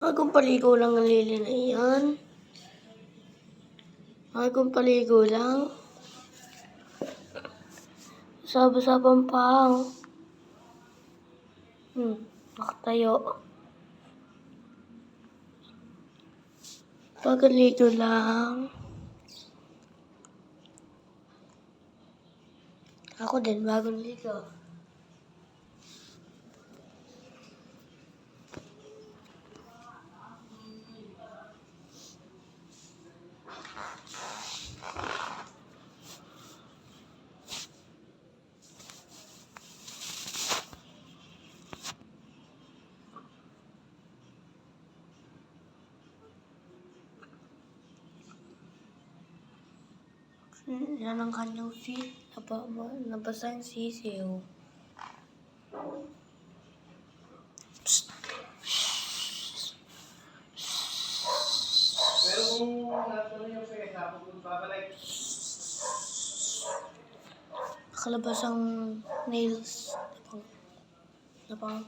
Bagong paligo lang ang Lily na iyan. Bagong paligo lang. Saba-sabang pang. Nakatayo. Bagong ligo lang. Ako din, bagong ligo. Yan ang kanyang feet. Nabasa yung sisiw. Pero kung natanong yung sa kung babalik. Nakalabas ang nails. Napang.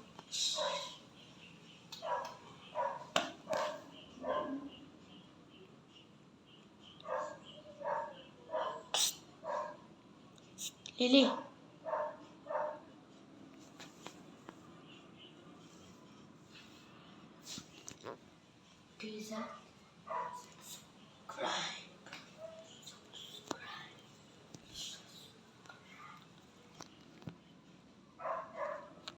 Lily. Pizza. Subscribe.